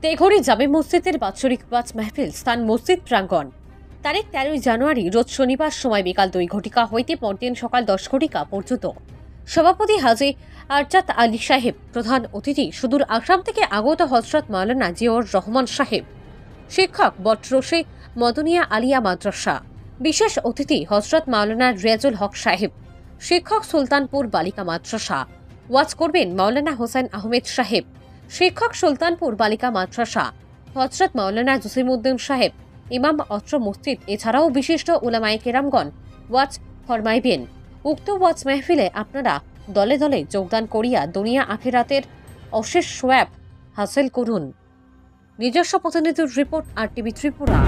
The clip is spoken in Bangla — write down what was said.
তেঘরি জামে মসজিদের বাৎসরিক ওয়াজ মাহফিল স্থান মসজিদ প্রাঙ্গণ। তারিখ 13 জানুয়ারি রোজ শনিবার, সময় বিকাল 2 ঘটিকা হইতে পরদিন সকাল 10 ঘটিকা পর্যন্ত। সভাপতি হাজী আরজাত আলী সাহেব, প্রধান অতিথি সুদূর আসাম থেকে আগত হযরত মাওলানা জিয়াউর রহমান সাহেব, শিক্ষক বটরশি মদনিয়া আলিয়া মাদ্রাসা, বিশেষ অতিথি হযরত মাওলানা রিয়াজুল হক সাহেব, শিক্ষক সুলতানপুর বালিকা মাদ্রাসা। ওয়াজ করবেন মাওলানা হোসেন আহমেদ সাহেব, শিক্ষক সুলতানপুর বালিকা মাদ্রাসা, হযরত মাওলানা জসিমউদ্দিন সাহেব, ইমাম অত্র মসজিদ। এছাড়াও বিশিষ্ট উলামায়ে কেরামগণ ওয়াজ ফরমাইবেন। উক্ত ওয়াজ মাহফিলে আপনারা দলে দলে যোগদান করিয়া দুনিয়া আখিরাতের অশেষ সোয়াব হাসিল করুন। নিজস্ব প্রতিনিধির রিপোর্ট, RTV ত্রিপুরা।